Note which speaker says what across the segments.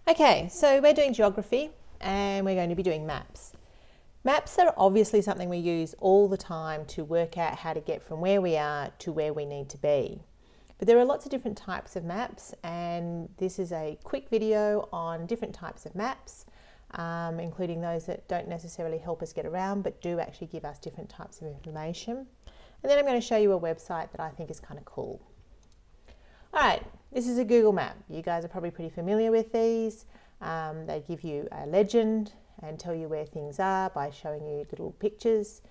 Speaker 1: Okay, so we're doing geography and we're going to be doing maps. Maps are obviously something we use all the time to work out how to get from where we are to where we need to be. But there are lots of different types of maps, and this is a quick video on different types of maps, including those that don't necessarily help us get around but do actually give us different types of information. And then I'm going to show you a website that I think is kind of cool. Alright, this is a Google map. You guys are probably pretty familiar with these. They give you a legend and tell you where things are by showing you little pictures.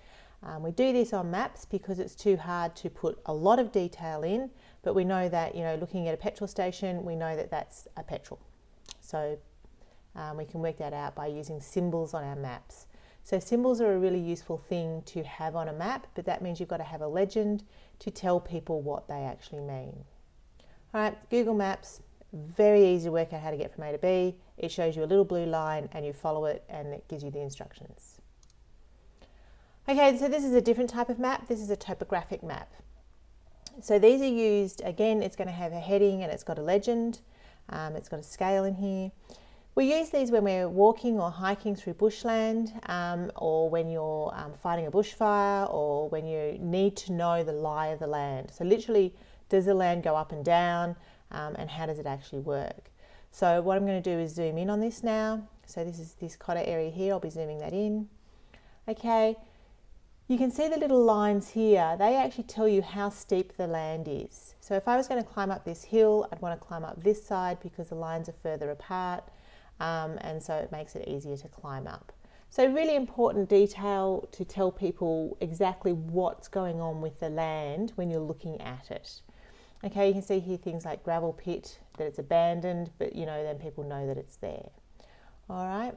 Speaker 1: We do this on maps because it's too hard to put a lot of detail in, but we know that, looking at a petrol station, we know that that's a petrol. So we can work that out by using symbols on our maps. So symbols are a really useful thing to have on a map, but that means you've got to have a legend to tell people what they actually mean. Alright, Google Maps, very easy to work out how to get from A to B. It shows you a little blue line and you follow it and it gives you the instructions. Okay, so this is a different type of map. This is a topographic map. So these are used, again, it's going to have a heading and it's got a legend. It's got a scale in here. We use these when we're walking or hiking through bushland, or when you're fighting a bushfire, or when you need to know the lie of the land. So literally, does the land go up and down, and how does it actually work? So what I'm going to do is zoom in on this now. So this is this Cotter area here. I'll be zooming that in. Okay, you can see the little lines here. They actually tell you how steep the land is. So if I was going to climb up this hill, I'd want to climb up this side because the lines are further apart, and so it makes it easier to climb up. So really important detail to tell people exactly what's going on with the land when you're looking at it. Okay, you can see here things like gravel pit, that it's abandoned, but then people know that it's there. All right.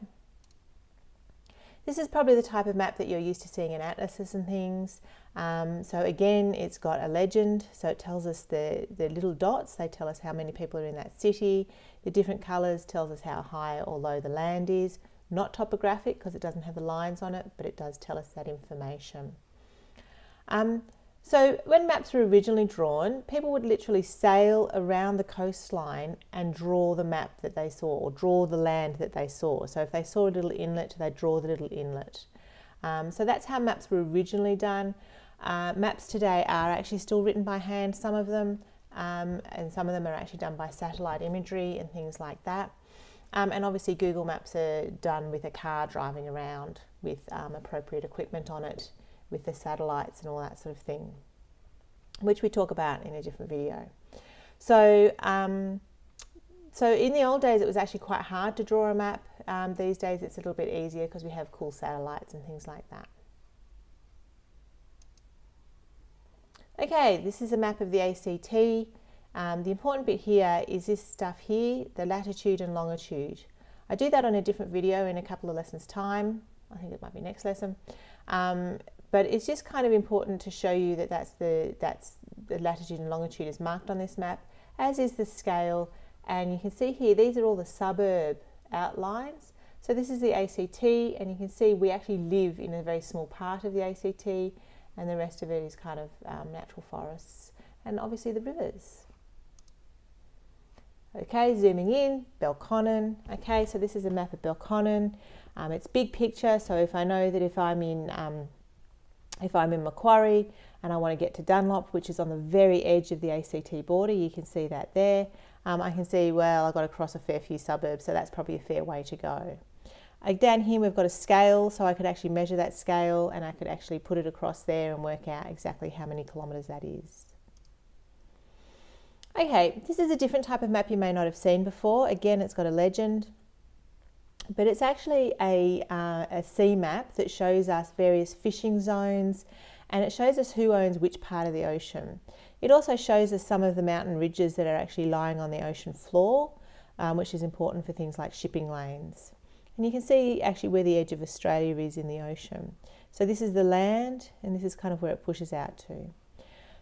Speaker 1: This is probably the type of map that you're used to seeing in atlases and things. So again, it's got a legend. So it tells us the little dots. They tell us how many people are in that city. The different colours tells us how high or low the land is. Not topographic because it doesn't have the lines on it, but it does tell us that information. So when maps were originally drawn, people would literally sail around the coastline and draw the map that they saw, or draw the land that they saw. So if they saw a little inlet, they'd draw the little inlet. So that's how maps were originally done. Maps today are actually still written by hand, some of them, and some of them are actually done by satellite imagery and things like that. And obviously Google Maps are done with a car driving around with appropriate equipment on it, with the satellites and all that sort of thing, which we talk about in a different video. So, so in the old days, it was actually quite hard to draw a map. These days, it's a little bit easier because we have cool satellites and things like that. Okay, this is a map of the ACT. The important bit here is this stuff here, the latitude and longitude. I do that on a different video in a couple of lessons' time. I think it might be next lesson. But it's just kind of important to show you that that's the latitude and longitude is marked on this map, as is the scale. And you can see here, these are all the suburb outlines. So this is the ACT, and you can see we actually live in a very small part of the ACT, and the rest of it is kind of natural forests and obviously the rivers. Okay, zooming in, Belconnen. Okay, so this is a map of Belconnen. It's big picture, so if I know that if I'm in Macquarie and I want to get to Dunlop, which is on the very edge of the ACT border, you can see that there. I can see, well, I've got to cross a fair few suburbs, so that's probably a fair way to go. Down here we've got a scale, so I could actually measure that scale and I could actually put it across there and work out exactly how many kilometres that is. Okay, this is a different type of map you may not have seen before. Again, it's got a legend, but it's actually a sea map that shows us various fishing zones, and it shows us who owns which part of the ocean. It also shows us some of the mountain ridges that are actually lying on the ocean floor, which is important for things like shipping lanes. And you can see actually where the edge of Australia is in the ocean. So this is the land, and this is kind of where it pushes out to.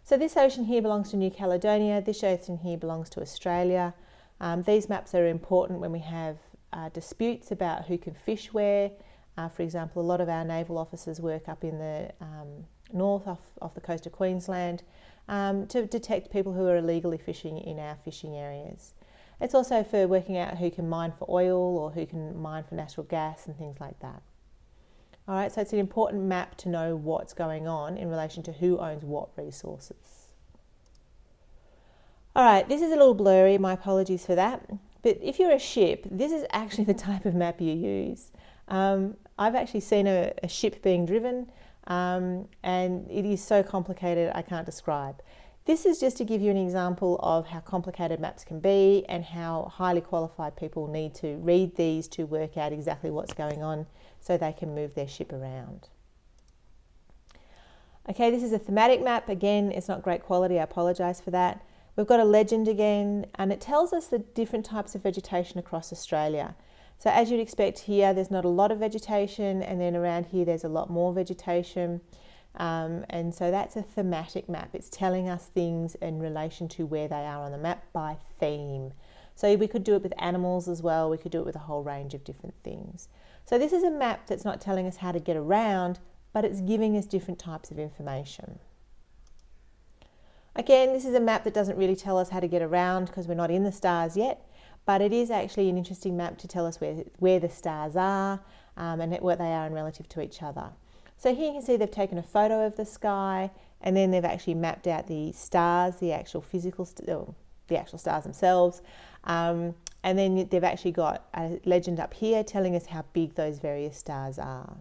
Speaker 1: So this ocean here belongs to New Caledonia, this ocean here belongs to Australia. These maps are important when we have disputes about who can fish where. For example, a lot of our naval officers work up in the north off the coast of Queensland to detect people who are illegally fishing in our fishing areas. It's also for working out who can mine for oil or who can mine for natural gas and things like that. All right, so it's an important map to know what's going on in relation to who owns what resources. All right, this is a little blurry, my apologies for that. But if you're a ship, this is actually the type of map you use. I've actually seen a ship being driven, and it is so complicated I can't describe. This is just to give you an example of how complicated maps can be and how highly qualified people need to read these to work out exactly what's going on so they can move their ship around. Okay, this is a thematic map. Again, it's not great quality, I apologise for that. We've got a legend again, and it tells us the different types of vegetation across Australia. So as you'd expect here, there's not a lot of vegetation, and then around here there's a lot more vegetation. And so that's a thematic map. It's telling us things in relation to where they are on the map by theme. So we could do it with animals as well. We could do it with a whole range of different things. So this is a map that's not telling us how to get around, but it's giving us different types of information. Again, this is a map that doesn't really tell us how to get around because we're not in the stars yet, but it is actually an interesting map to tell us where the stars are and what they are in relative to each other. So here you can see they've taken a photo of the sky, and then they've actually mapped out the stars, the actual stars themselves, and then they've actually got a legend up here telling us how big those various stars are.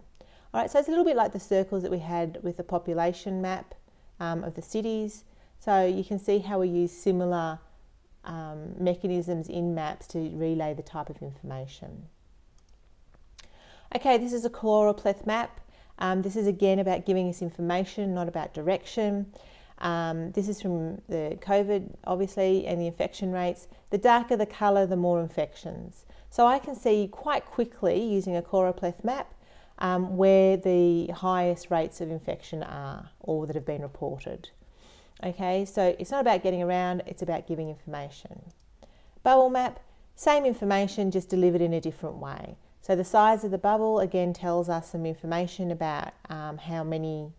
Speaker 1: All right, so it's a little bit like the circles that we had with the population map of the cities. So you can see how we use similar mechanisms in maps to relay the type of information. Okay, this is a chloropleth map. This is again about giving us information, not about direction. This is from the COVID, obviously, and the infection rates. The darker the colour, the more infections. So I can see quite quickly, using a chloropleth map, where the highest rates of infection are, or that have been reported. Okay, so it's not about getting around, it's about giving information. Bubble map, same information, just delivered in a different way. So the size of the bubble again tells us some information about how many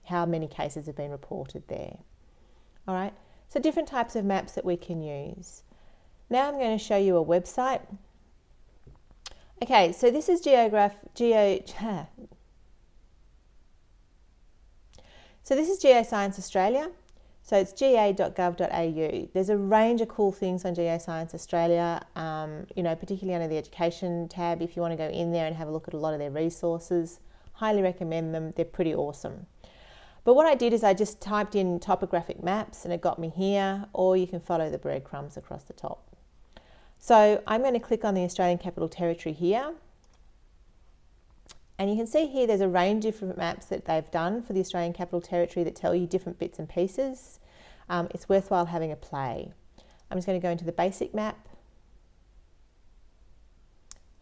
Speaker 1: cases have been reported there. All right, so different types of maps that we can use. Now I'm going to show you a website. Okay, so this is Geoscience Australia. So it's ga.gov.au. There's a range of cool things on Geoscience Australia, particularly under the education tab. If you want to go in there and have a look at a lot of their resources, highly recommend them. They're pretty awesome. But what I did is I just typed in topographic maps and it got me here, or you can follow the breadcrumbs across the top. So I'm going to click on the Australian Capital Territory here. And you can see here there's a range of different maps that they've done for the Australian Capital Territory that tell you different bits and pieces. It's worthwhile having a play. I'm just going to go into the basic map.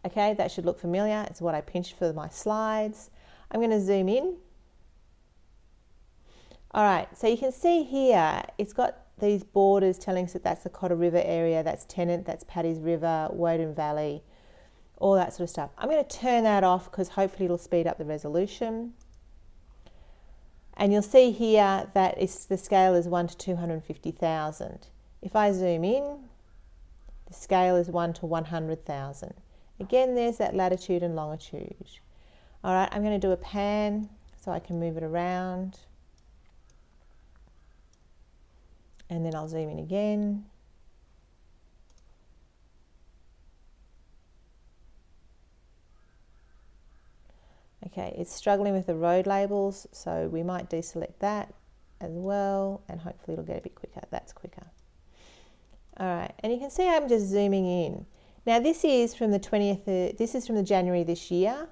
Speaker 1: Okay, that should look familiar. It's what I pinched for my slides. I'm going to zoom in. All right, so you can see here, it's got these borders telling us that that's the Cotter River area, that's Tennant, that's Paddy's River, Woden Valley, all that sort of stuff. I'm going to turn that off because hopefully it'll speed up the resolution. And you'll see here that the scale is 1 to 250,000. If I zoom in, the scale is 1 to 100,000. Again, there's that latitude and longitude. All right, I'm going to do a pan so I can move it around. And then I'll zoom in again. Okay, it's struggling with the road labels, so we might deselect that as well, and hopefully it'll get a bit quicker. That's quicker. All right, and you can see I'm just zooming in. Now this is from the 20th, this is from the January this year,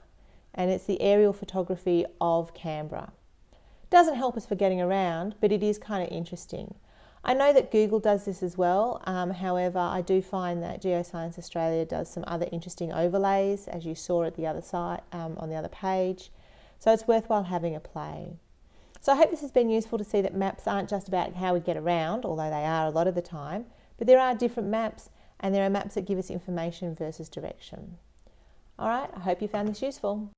Speaker 1: and it's the aerial photography of Canberra. Doesn't help us for getting around, but it is kind of interesting. I know that Google does this as well. However, I do find that Geoscience Australia does some other interesting overlays, as you saw at the other side, on the other page. So it's worthwhile having a play. So I hope this has been useful to see that maps aren't just about how we get around, although they are a lot of the time, but there are different maps, and there are maps that give us information versus direction. All right, I hope you found this useful.